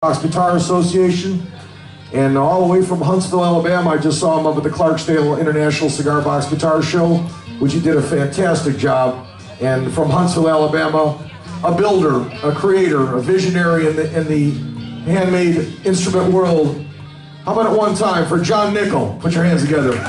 Guitar Association, and all the way from Huntsville, Alabama. I just saw him up at the Clarksdale International Cigar Box Guitar Show, which he did a fantastic job. And from Huntsville, Alabama, a builder, a creator, a visionary in the handmade instrument world. How about it one time for John Nickel? Put your hands together.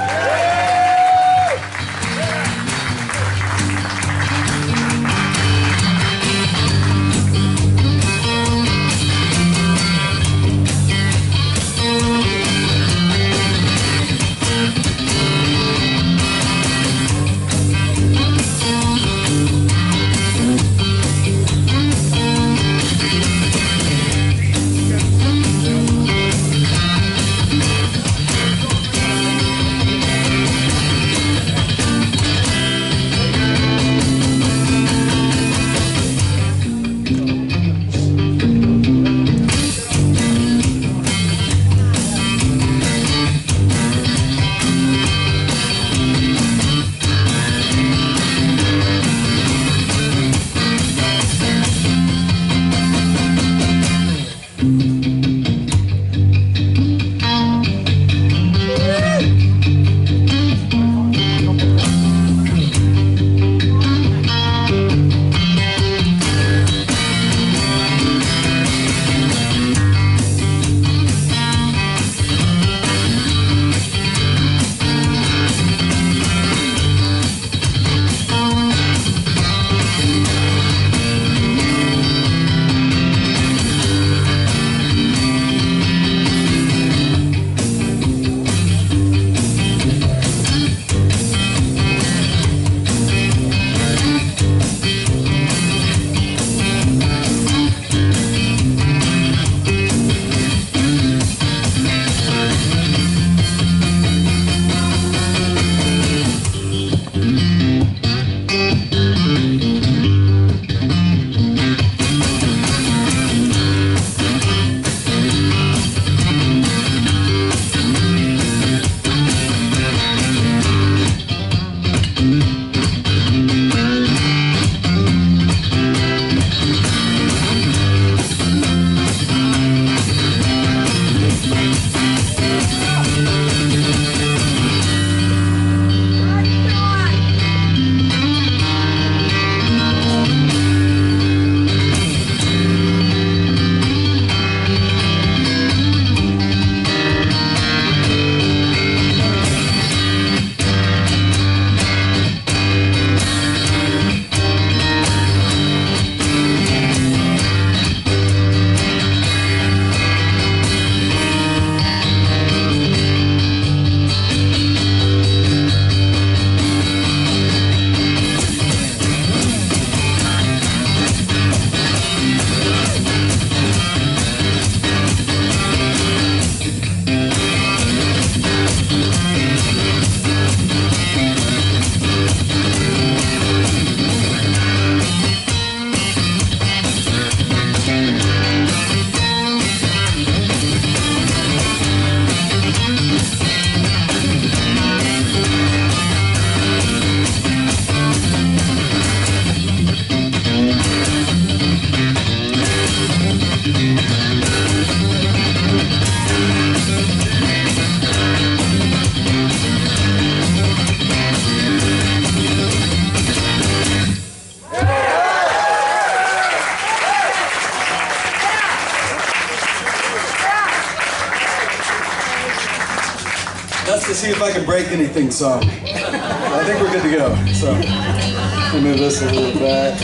That's to see if I can break anything song. I think we're good to go. So, let me move this a little back.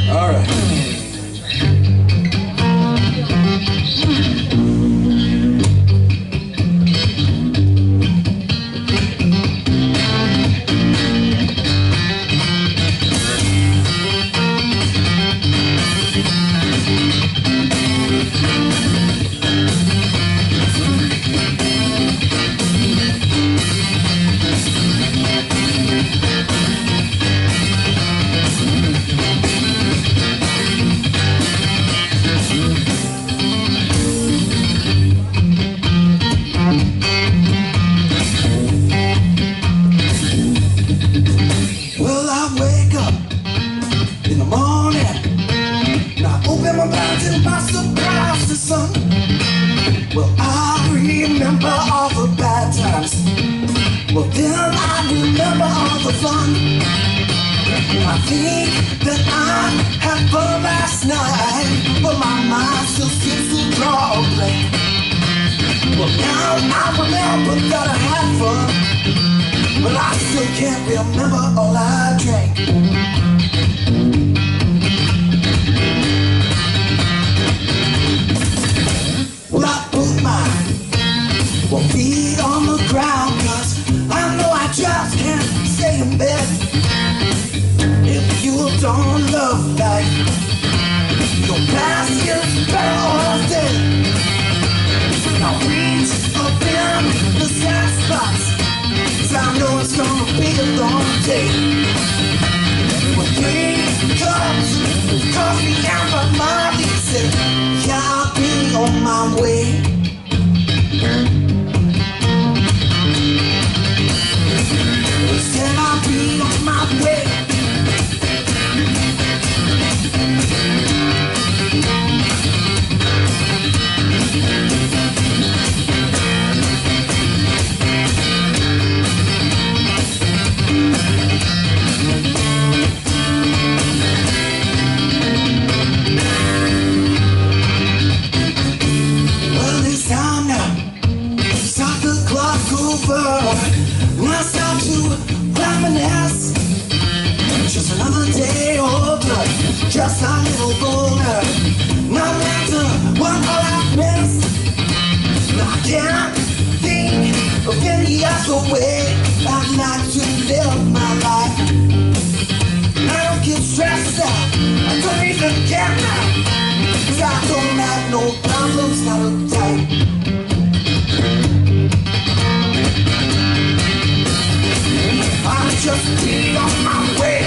All right. think that I had fun last night, but my mind still seems to draw a blank. Well, now I remember that I had fun, but I still can't remember all I drank. Well, I put my feet on the ground, 'cause I know I just can't stay in bed. If you don't love life, your past is better off dead. Now reach up in the sad spots, 'cause I know it's gonna be a long day. With 3 cups of coffee and my mommy said, yeah, I'll be on my way. Said I'll be on my way. Well, it's time now to start the clock over. When I start to reminisce, just another day older, just a little bolder. No matter what all I've missed, I can't think of any other way I'd like to live my life. I don't get stressed out, I don't even care now, 'cause I don't have no problems, not a type. I'll just be on my way.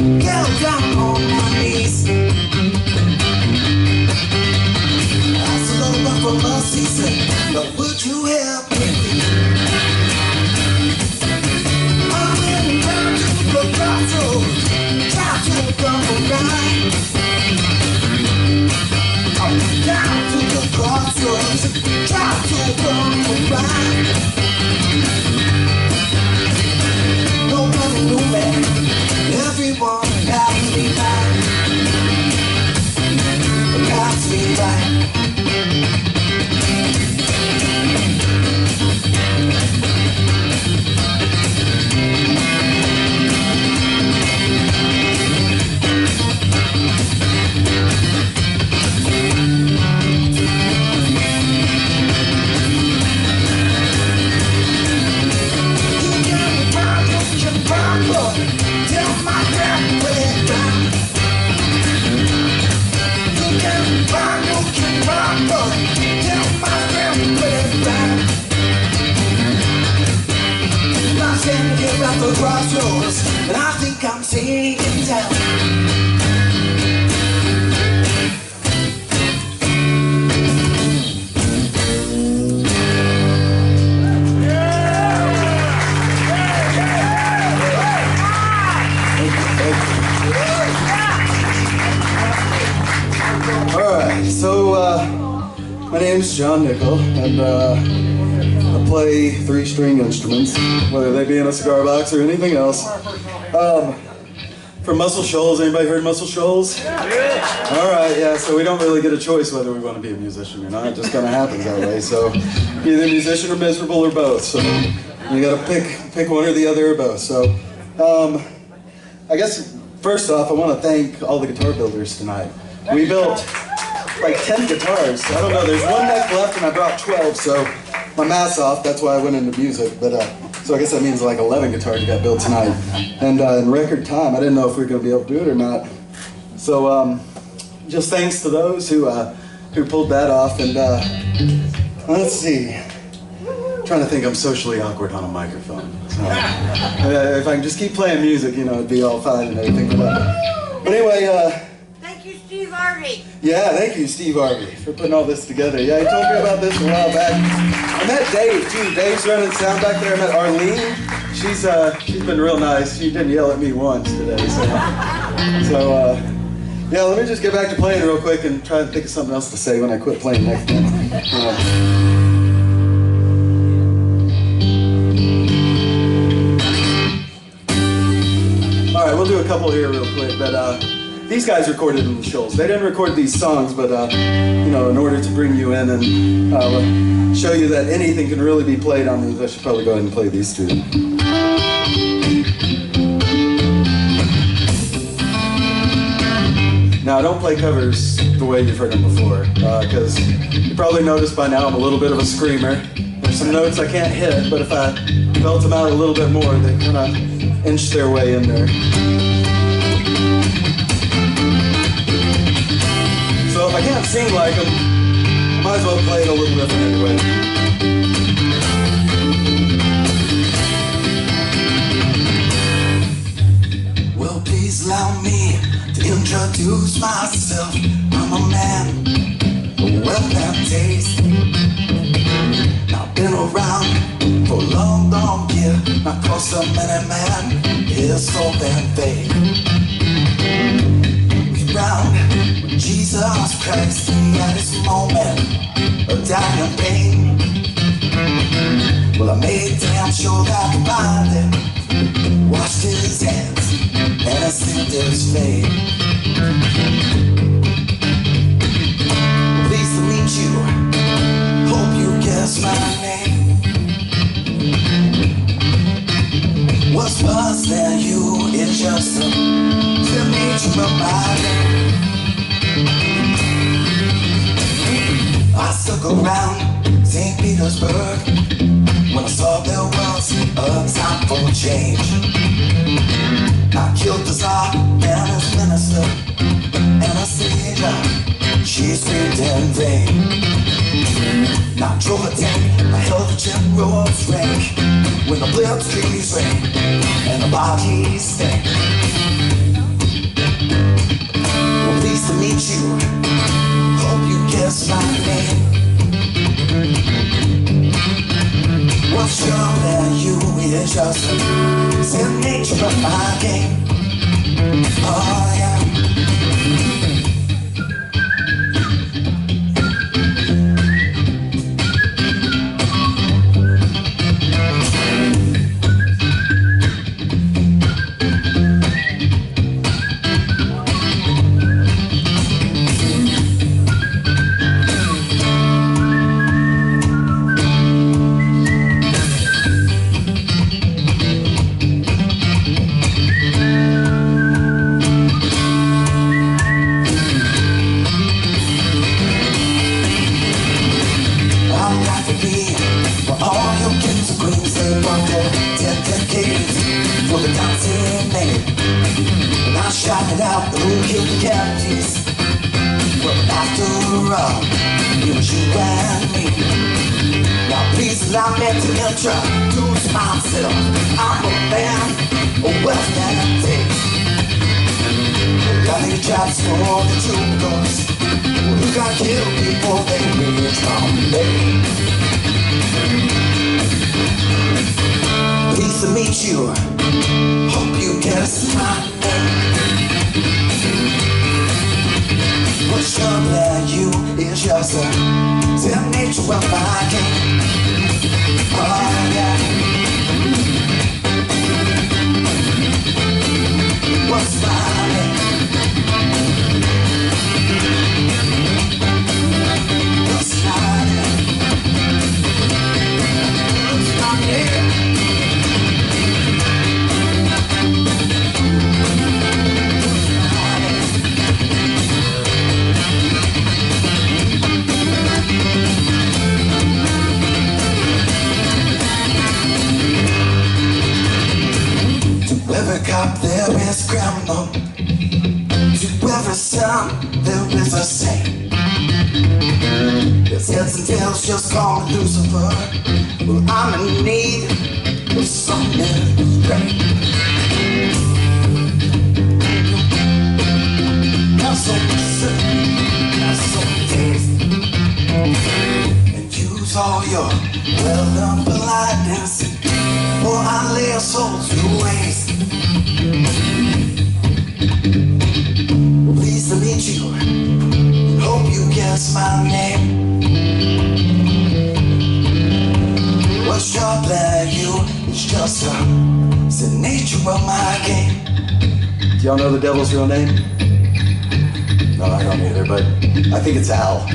Fell down on my knees. Asked the Lord for mercy, said, but would you help me? I went down to the crossroads, tried to come around. I went down to the crossroads, tried to come around. Nobody knew me. Everyone passed me by, passed me by. At the crossroads, and I think I'm taking down. Alright, so my name's John Nickel, and I play 3-string instruments, whether they be in a cigar box or anything else. From Muscle Shoals, anybody heard of Muscle Shoals? Yeah. All right, yeah, so we don't really get a choice whether we want to be a musician or not. It just kind of happens that way. So either musician or miserable or both. So you got to pick one or the other or both. So I guess first off, I want to thank all the guitar builders tonight. We built like 10 guitars. I don't know, there's one neck left and I brought 12, so my math's off. That's why I went into music. But so I guess that means like 11 guitars got built tonight. And in record time, I didn't know if we were going to be able to do it or not. So just thanks to those who pulled that off. And let's see. I'm trying to think, I'm socially awkward on a microphone. So, if I can just keep playing music, you know, it'd be all fine and everything. But anyway, thank you, Steve Harvey. Yeah, thank you, Steve Harvey, for putting all this together. Yeah, he told me about this a while back. I met Dave, too. Dave's running sound back there. I met Arlene. She's been real nice. She didn't yell at me once today. So yeah, let me just get back to playing real quick and try and think of something else to say when I quit playing next time. All right, we'll do a couple here real quick, but these guys recorded in the Shoals. They didn't record these songs, but you know, in order to bring you in and show you that anything can really be played on these, I should probably go ahead and play these two. Now, I don't play covers the way you've heard them before, because you probably noticed by now I'm a little bit of a screamer. There's some notes I can't hit, but if I belt them out a little bit more, they kind of inch their way in there. So if I can't sing like them, I might as well play it a little different anyway. Well, please allow me to introduce myself. I'm a man of wealth and taste. I've been around for a long, long year. Not cause so many man is hope and faith. Round when Jesus Christ, he had his moment of dying pain. Well, I made damn sure that the Bible washed his hands and I sealed his fate. Pleased to meet you, hope you guess my name. What's worse than you is just the nature of my name. I stuck around St. Petersburg when I saw there was a time for change. I killed the Tsar and his minister, Anastasia, she screamed in vain. Now I drove a tank, I held the general's rank when the blitzkrieg rang and the bodies stank. Well, pleased to meet you, hope you guess my name. What's stronger than you is just the nature of my game. Oh yeah. Introduce myself, I'm a man of wealth and taste. Got any jobs for the troopers who got killed before they reached home late. Pleased to meet you, hope you guess my name. What's stronger than you is just the nature of my game. Oh yeah. devils just call me Lucifer. Well, I'm in need of something great. Have some sympathy, have some taste, and use all your well-done politeness, or I lay a soul to waste. Well, pleased to meet you, and hope you guess my name. What's your plan, you? It's just the nature of my game. Do y'all know the devil's real name? No, I don't either, but I think it's Al.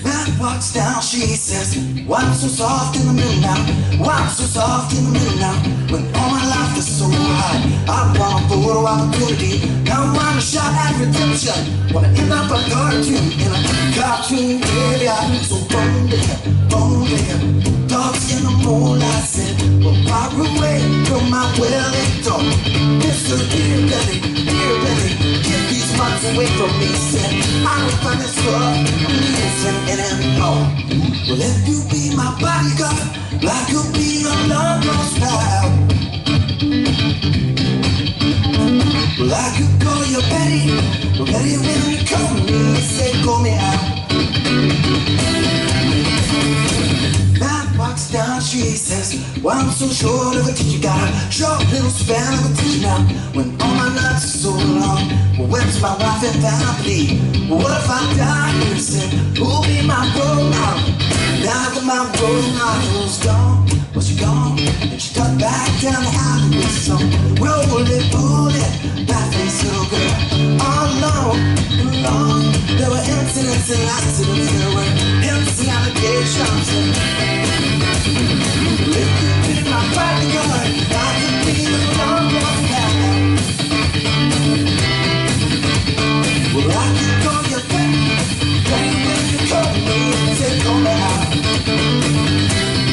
Man walks down, she says, why I'm so soft in the middle now? Why I'm so soft in the middle now? When all my life is so high, I want a photo opportunity. Now I want a shot at redemption. Wanna end up a cartoon in a cartoon graveyard. So bone there, dogs in the moonlight said, well, far away from my well-lit dog. Mr. Earbelly, get these months away from me, said, I don't find this love amusing anymore. Well, if you be my bodyguard, I could be a long-lost pal. Well, I could call you Betty, but Betty, when you call me, say, call me out. Man walks down, she says, well, I'm so short of a teacher, got a short little span of a teacher now. When all my nights are so long, well, when's my wife and family? Well, what if I die? And said, who'll be my role model? Now that my role model's gone, well, she gone, and she got back down the alley with some roll-it, pull-it, back-face little girl. All along, there were incidents and accidents, there were hints and allegations. If you be my bodyguard, I could be the long-lost pal. Well, I could call you Betty, when you call me, say call me out.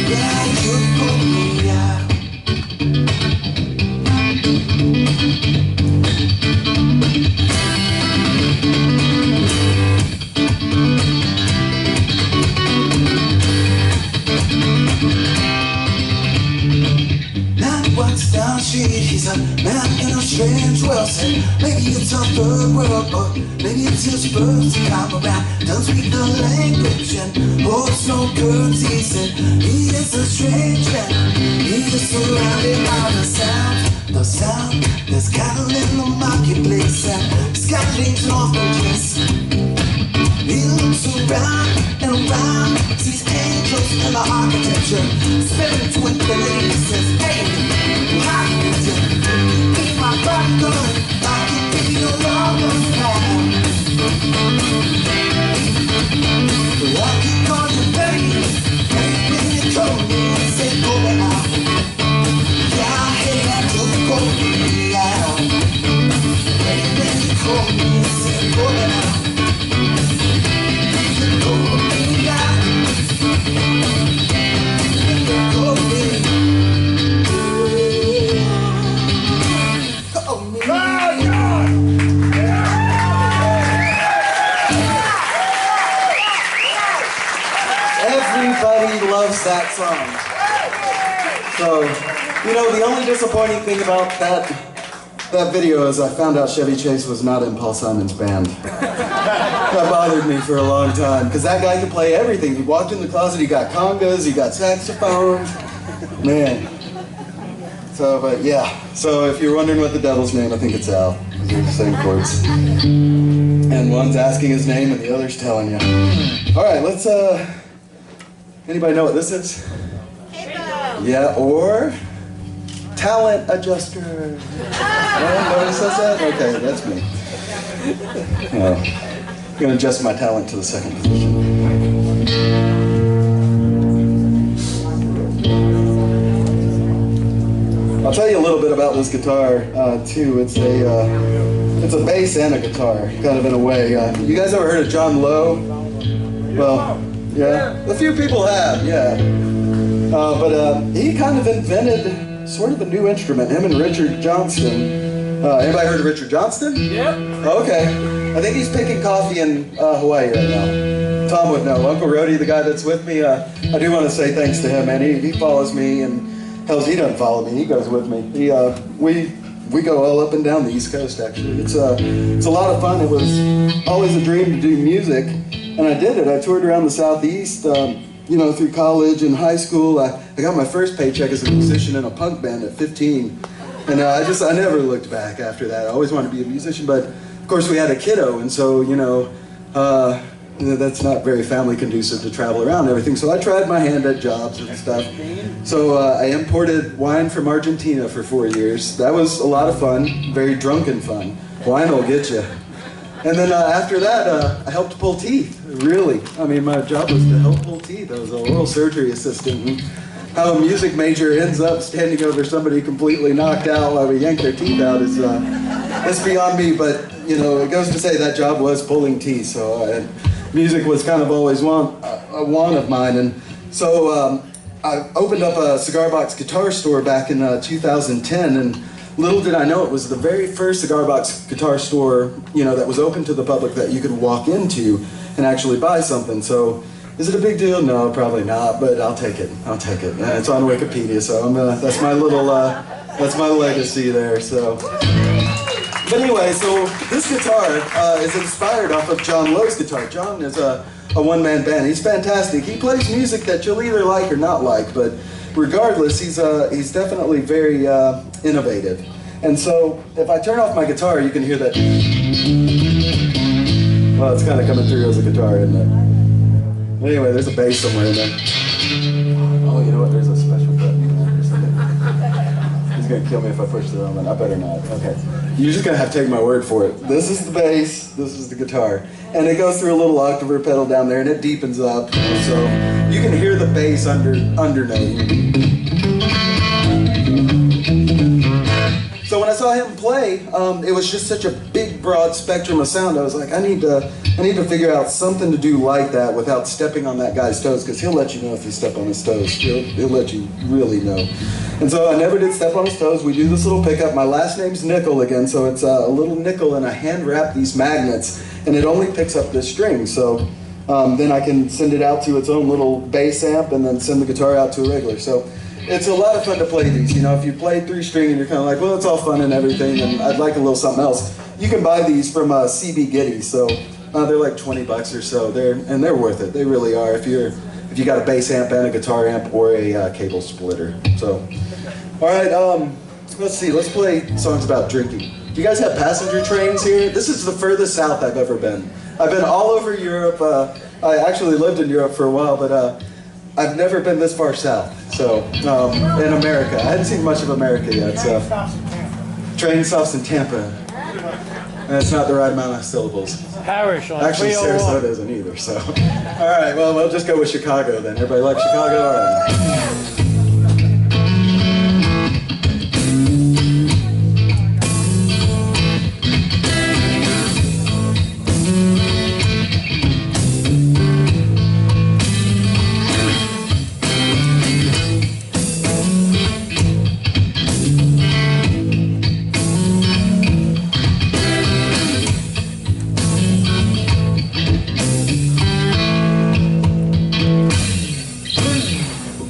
Yeah, you call me out. Man walks down the street, he's a man in a strange world. Said, maybe it's a third world, or maybe it's his first time around. Doesn't speak the language and holds no currency. He said, he is a strange man. He is surrounded by the sound. There's cattle in the marketplace, and scatterings off the dress. He looks around and around, sees angels in the architecture, spinning to infinity. He says, hey, how do you do? Be my bodyguard, I can be your long-lost pal. I can call you Betty, when you call me, say go out. Yeah, hey, I do call me out. When you call me, say go out. Everybody loves that song. So, you know, the only disappointing thing about that video is I found out Chevy Chase was not in Paul Simon's band. That bothered me for a long time, because that guy could play everything. He walked in the closet, he got congas, he got saxophones. Man. So, but yeah. So if you're wondering what the devil's name, I think it's Al. They're the same chords. And one's asking his name and the other's telling you. Alright, let's, anybody know what this is? Hippo. Yeah, or talent adjuster. Nobody says that? Okay, that's me. I'm going to adjust my talent to the second position. I'll tell you a little bit about this guitar too. It's a bass and a guitar, kind of in a way. You guys ever heard of John Lowe? Well, yeah, a few people have, yeah. But he kind of invented sort of a new instrument, him and Richard Johnston. Anybody heard of Richard Johnston? Yep. Okay. I think he's picking coffee in Hawaii right now. Tom would know. Uncle Rody, the guy that's with me, I do want to say thanks to him, man. He follows me, and hell, he doesn't follow me. He goes with me. We go all up and down the East Coast, actually. It's a lot of fun. It was always a dream to do music, and I did it. I toured around the Southeast, through college and high school. I got my first paycheck as a musician in a punk band at 15, and I never looked back after that. I always wanted to be a musician, but of course we had a kiddo, and so that's not very family conducive to travel around and everything. So I tried my hand at jobs and stuff. So I imported wine from Argentina for 4 years. That was a lot of fun, very drunken fun. Wine will get you. And then after that, I helped pull teeth, really. I mean, my job was to help pull teeth. I was an oral surgery assistant. And how a music major ends up standing over somebody completely knocked out while we yank their teeth out is that's beyond me. But, it goes to say that job was pulling teeth. So music was kind of always a want of mine. And so I opened up a cigar box guitar store back in 2010, and little did I know it was the very first cigar box guitar store, that was open to the public that you could walk into and actually buy something. So is it a big deal? No, probably not, but I'll take it. And it's on Wikipedia, so that's my little, that's my legacy there, so. But anyway, so this guitar is inspired off of John Lowe's guitar. John is a one-man band. He's fantastic. He plays music that you'll either like or not like, but regardless, he's definitely very innovative. And so if I turn off my guitar, you can hear that. Well, it's kind of coming through as a guitar, isn't it? Anyway, there's a bass somewhere in there. Oh, you know what? There's a special button. He's going to kill me if I push the wrong one. I better not. Okay. You're just going to have to take my word for it. This is the bass. This is the guitar. And it goes through a little octave pedal down there, and it deepens up. So you can hear the bass undernote. So when I saw him play, it was just such a big, broad spectrum of sound. I was like, I need to figure out something to do like that without stepping on that guy's toes, because he'll let you know if you step on his toes. He'll let you really know. And so I never did step on his toes. We do this little pickup. My last name's Nickel again, so it's a little nickel, and I hand wrap these magnets, and it only picks up this string. So then I can send it out to its own little bass amp, and then send the guitar out to a regular. So it's a lot of fun to play these. If you play 3-string and you're kind of like, well, it's all fun and everything, and I'd like a little something else, you can buy these from CB Giddy. So they're like $20 or so. They're worth it. They really are. If you got a bass amp and a guitar amp or a cable splitter. So, all right. Let's see. Let's play songs about drinking. Do you guys have passenger trains here? This is the furthest south I've ever been. I've been all over Europe. I actually lived in Europe for a while, but I've never been this far south. So, in America. I hadn't seen much of America yet. So, train stops in Tampa. And it's not the right amount of syllables. Parish on Actually, 301. Sarasota isn't either, so. All right, well, we'll just go with Chicago then. Everybody like Chicago? All right.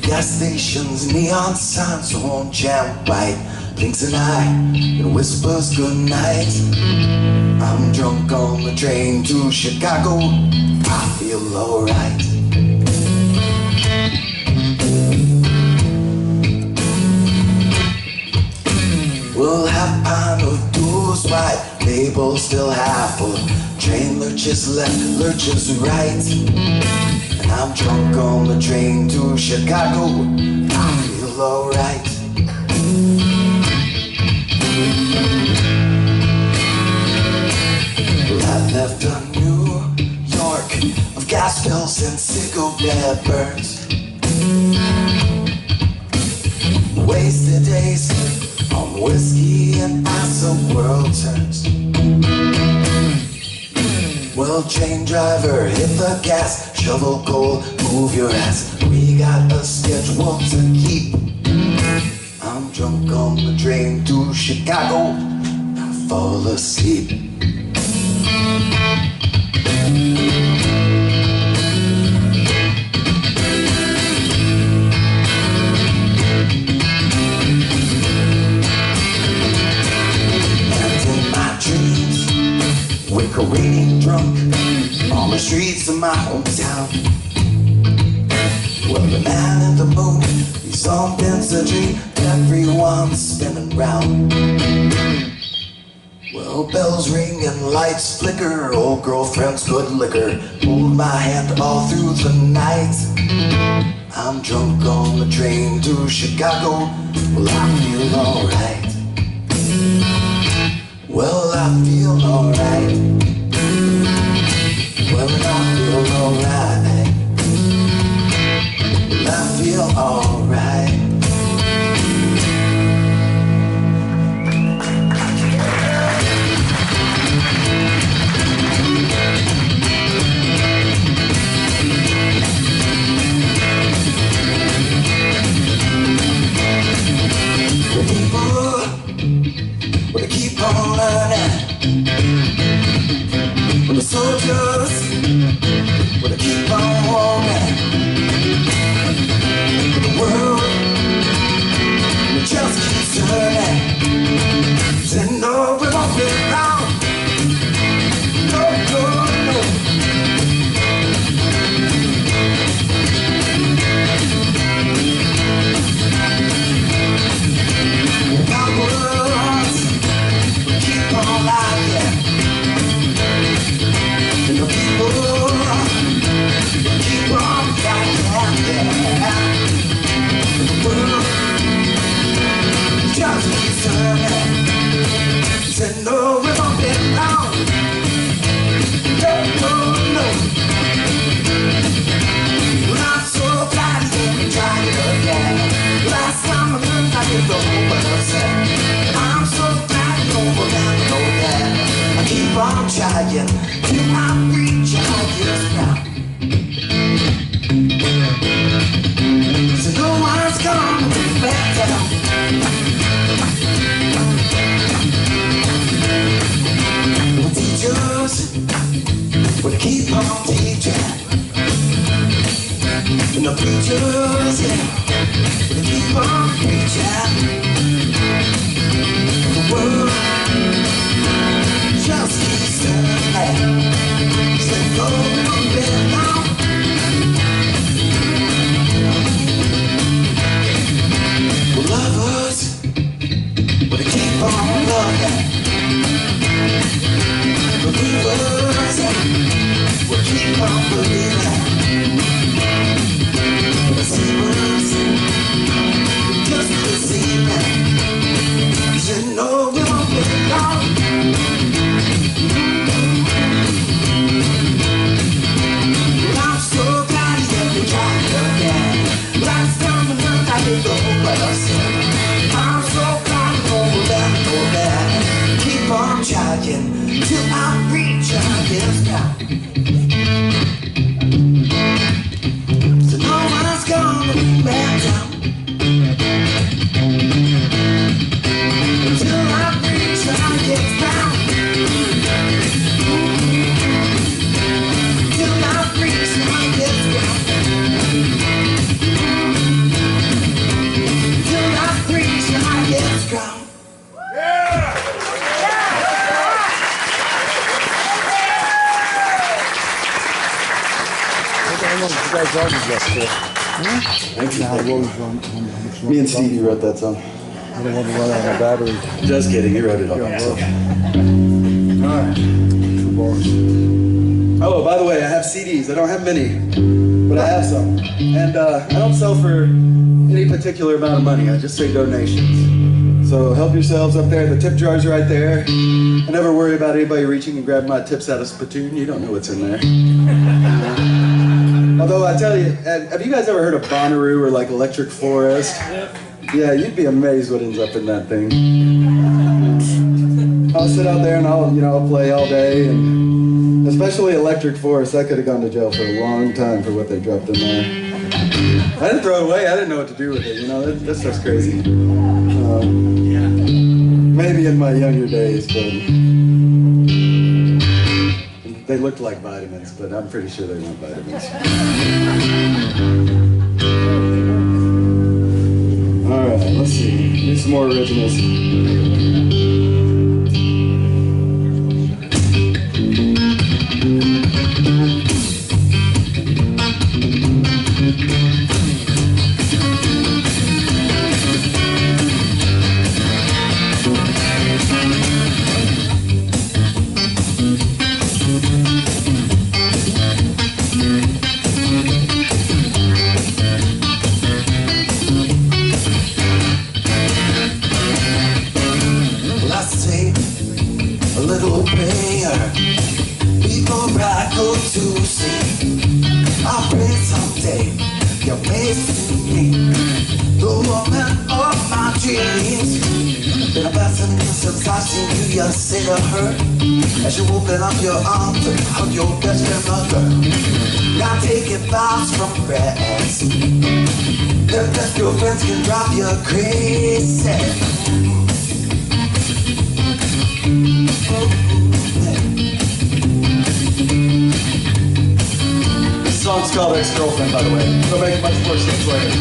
Gas stations, neon signs, horn jam white, blinks an eye and whispers goodnight. I'm drunk on the train to Chicago, I feel alright. Well, half pound of dues, white label still half full. Train lurches left, lurches right. And I'm drunk on the train to Chicago, I feel alright. Well, I left a New York of gas bills and cigarette burns. Wasted days on whiskey and as the world turns. Well, train driver, hit the gas, shovel coal, move your ass. We got a schedule to keep. I'm drunk on the train to Chicago, I fall asleep. Wake-a-raining drunk on the streets of my hometown. Well, the man in the moon, he's on Pennsylvania, everyone's spinning round. Well, bells ring and lights flicker, old girlfriend's good liquor hold my hand all through the night. I'm drunk on the train to Chicago, well, I feel alright. Well, I feel alright. Well, I feel alright. Well, I feel alright. The people, well, they keep on learning. Well, the soldiers, well, they keep on walking. The world, it just keeps turning. Say no, we won't be long. No, no, no. Our world, keep on lying. And the people keep on fighting. The world just keeps turning. Said no, we won't be long. No, no, no. Well, I'm so glad you tried it again. Last time I learned I did the whole world said. I'm so glad you will never know that. I keep on trying till I reach out your ground. So no one's gonna be back down. The teachers will keep on teaching. And the preachers, yeah, will keep on preaching. The world just keeps turning. So go bit now. Well, lovers, well, they keep on loving. Believers, will keep on believing. Deceivers, just deceiving. Said no, we won't be long. I'm so glad you tried it again. Last time I learned I did the whole person. I'm so glad you will never know that. Keep on trying till I reach out this ground. So no one's gonna be back down until I reach out this ground. Till I reach out this ground. Till I reach out this ground. Me and Stevie wrote that song. I don't want to run out of battery. Just kidding, he wrote it all himself. Oh, by the way, I have CDs. I don't have many, but I have some. And I don't sell for any particular amount of money. I just say donations. So help yourselves up there. The tip jar's right there. I never worry about anybody reaching and grabbing my tips out of spittoon. You don't know what's in there. Although I tell you, have you guys ever heard of Bonnaroo or like Electric Forest? Yeah, you'd be amazed what ends up in that thing. I'll sit out there and I'll play all day, and especially Electric Forest, I could have gone to jail for a long time for what they dropped in there. I didn't throw it away. I didn't know what to do with it. That stuff's crazy. Maybe in my younger days, but they looked like vitamins, but I'm pretty sure they weren't vitamins. All right, let's see. Here's some more originals. Say to her as you open up your arms and hug your best friend mother. Now take advice from friends. The best girlfriends can drive you crazy. This song's called Ex-Girlfriend, by the way. It'll make much more sense later.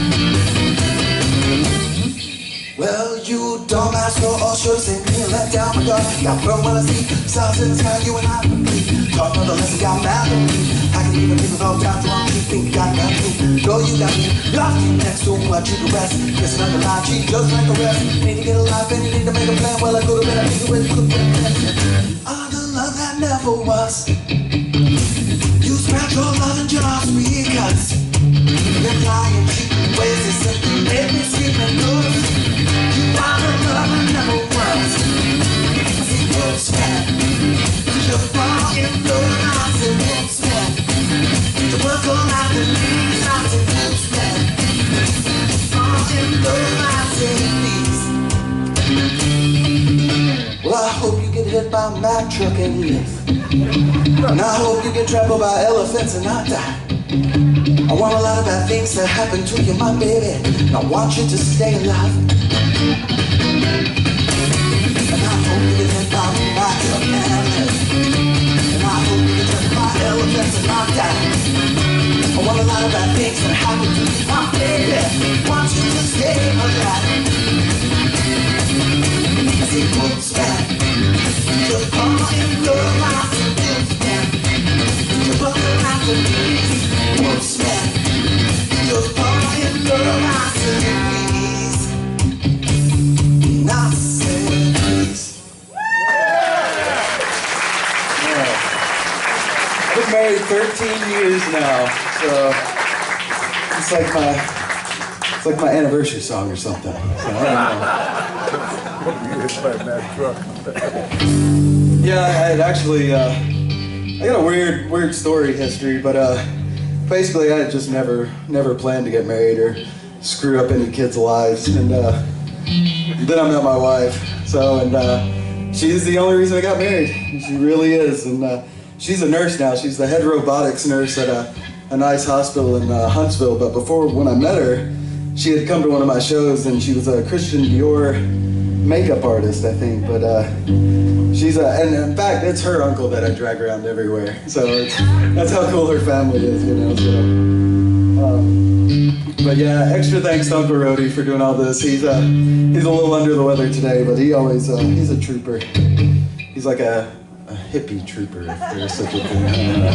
Well, you don't ask for all should've seen me and let down my guard. Got thrown when I see stars in the sky, you and I agree. Taught another lesson, got mad at me. I can even think about down to you think I got me. Girl, you got me. Lost you next to what you the rest. Kissing on the line, cheat just like the rest. Need to get a life and you need to make a plan. Well, I go to bed, I think you could get all the love that never was. You spread your love and just because. Your lying, cheating ways is simply made me scream and lose. I'm in love and never was. I see wolfsman. You're falling through and I see wolfsman. To work all out the knees, I see wolfsman. Falling through, I see these. Well, I hope you get hit by a Mack truck and live. And I hope you get trampled by elephants and not die. I want a lot of bad things to happen to you, my baby. And I want you to stay alive. And I hope you get hit by my truck and live. And I hope you get hit by elephants and not die. I want a lot of bad things to happen to you, my baby. I want you to stay alive. I see wolfsman. You're calling love, I see wolfsman. You're buckling out the knees. Wolfsman, you're falling love, I said please. I said please. I've been married 13 years now, so it's like my anniversary song or something. So yeah, I had actually I got a weird story history, but basically, I just never planned to get married or screw up any kids' lives, and then I met my wife. So, and she's the only reason I got married. She really is, and she's a nurse now. She's the head robotics nurse at a nice hospital in Huntsville. But before, when I met her, she had come to one of my shows, and she was a Christian Dior makeup artist, I think. But and in fact, it's her uncle that I drag around everywhere. So that's how cool her family is, you know. So, but yeah, extra thanks to Uncle Rody for doing all this. He's a little under the weather today, but he always he's a trooper. He's like a hippie trooper, if there's such a thing.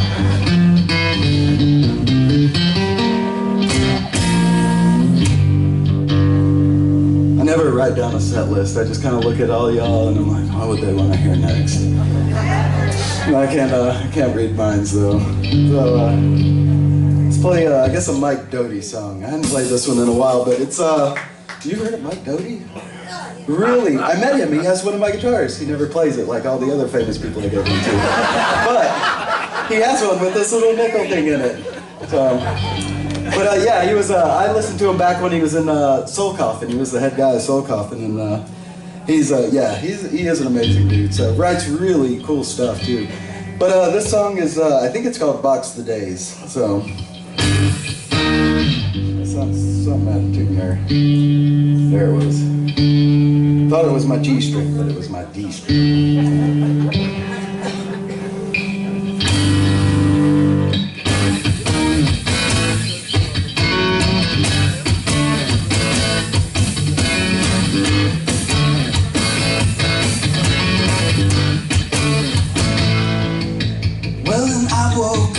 I never write down a set list. I just kind of look at all y'all and I'm like, what would they want to hear next? I can't read minds though. So let's play I guess a Mike Doty song. I hadn't played this one in a while, but it's you heard of Mike Doty? Really? I met him. He has one of my guitars. He never plays it like all the other famous people I get into. But he has one with this little nickel thing in it. So, but he was. I listened to him back when he was in Soul Coffin. He was the head guy of Soul Coffin, and he is an amazing dude. So writes really cool stuff too. But this song is, I think it's called Box the Days. So something out of tune there. There it was. Thought it was my G string, but it was my D string.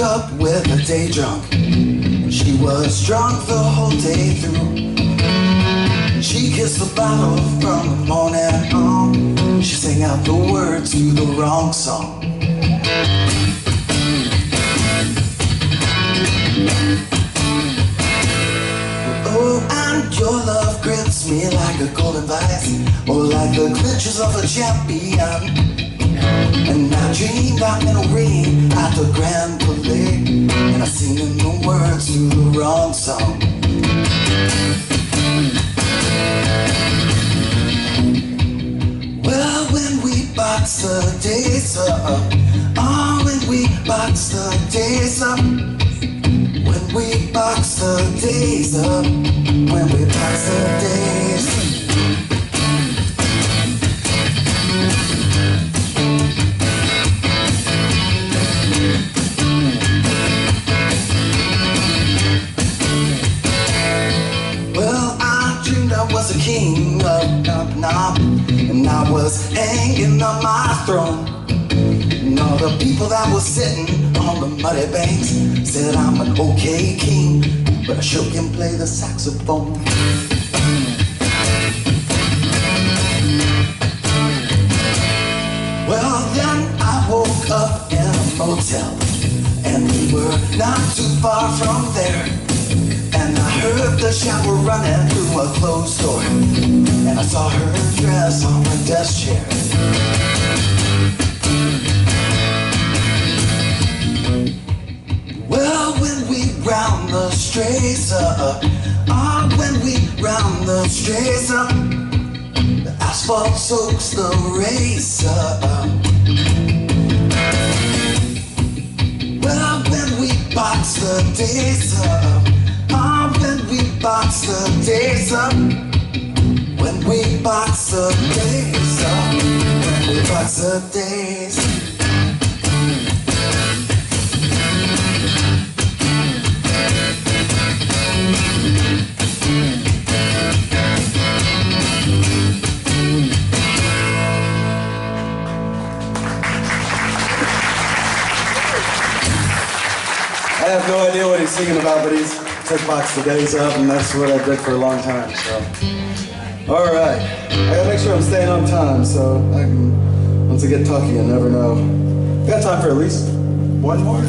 Up with a day drunk. She was drunk the whole day through. She kissed the bottle from the morning on. She sang out the words to the wrong song. Oh, and your love grips me like a golden vice, or like the clutches of a champion. And I dreamed I'm in a ring at the Grand Palais, and I sing in the words to the wrong song. Well, when we box the days up, oh, when we box the days up, when we box the days up, when we box the days up. Was a king of knob, and I was hanging on my throne. And all the people that were sitting on the muddy banks said I'm an okay king, but I sure can play the saxophone. Well, then I woke up in a motel, and we were not too far from there. And I heard the shower running through a closed door, and I saw her dress on the desk chair. Well, when we round the strays up, when we round the strays up, the asphalt soaks the race up. Well, when we box the days up, when we box the days up, when we box the days up, when we box the days up. I have no idea what he's singing about, but he's said box the days up, and that's what I did for a long time, so. All right, I gotta make sure I'm staying on time, so I can, once I get talking, I never know. Got time for at least one more?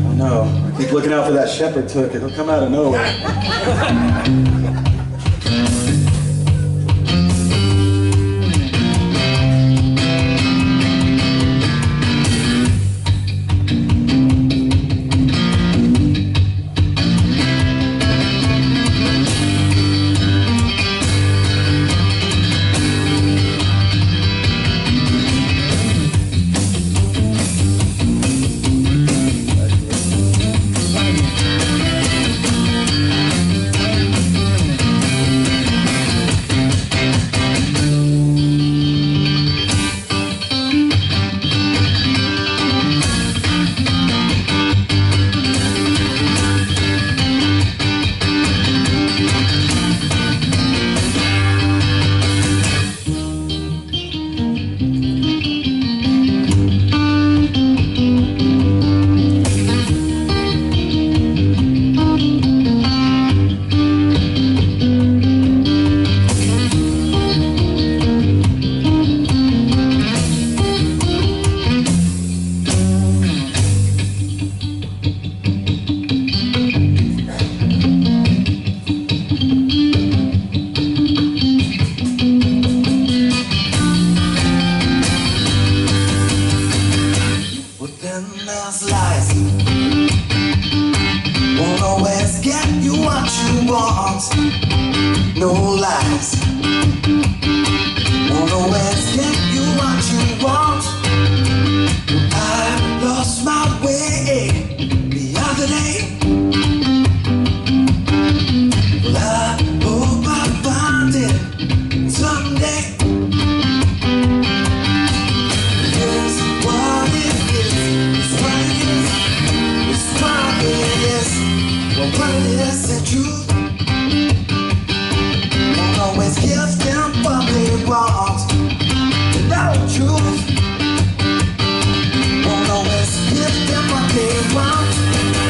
I know, I keep looking out for that shepherd took, it'll come out of nowhere. Won't always get you what you want. No lies. Won't always get you what you want. I lost my way the other day. Well, I hope I find it someday. Here's what it is. It's what it is. It's what it is. Well, what it is is truth. Won't always give them what they want. No truth. Won't always give them what they want.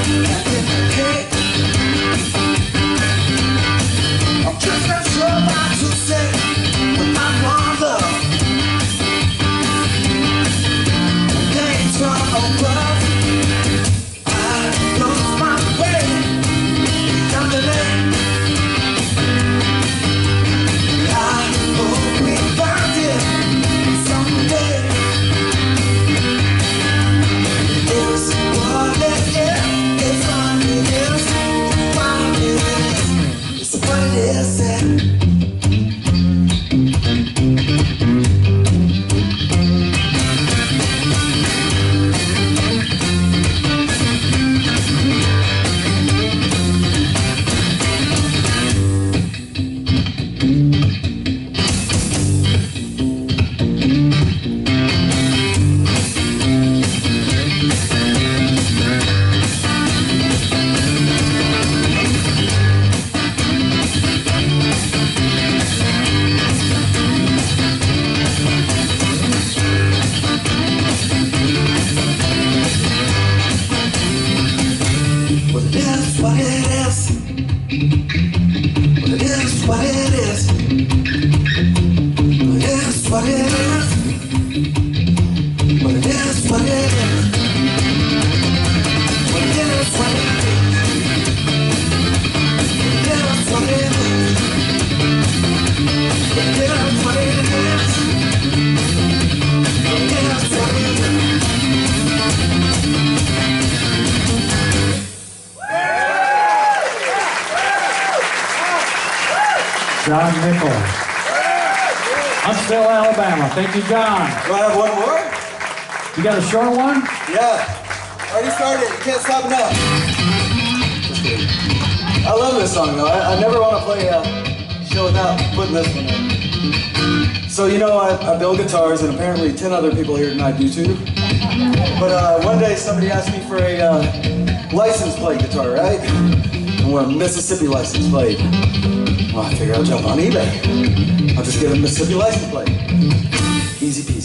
And in the cake, I'm just not sure what to say when I want love. Things from above. I lost my way down the lane. I hope we find it someday. It's what it is. It's what it is. What it is. It's what it is. Well, it is what it is. Well, it is what it is. Well, it is what it is. Well, it is what it is. Well, it is what it is. Well, it is what it is. Well, it is what it is. Well, it is what it is. John Nichols. Huntsville, Alabama. Thank you, John. Do I have one more? You got a short one? Yeah. Already started. You can't stop enough. Just kidding. I love this song though. I never want to play a show without putting this one in. So you know I build guitars and apparently 10 other people here tonight do too. But one day somebody asked me for a license plate guitar, right? I want a Mississippi license plate. Well, I figure I'll jump on eBay. I'll just get a Mississippi license plate. Easy peasy.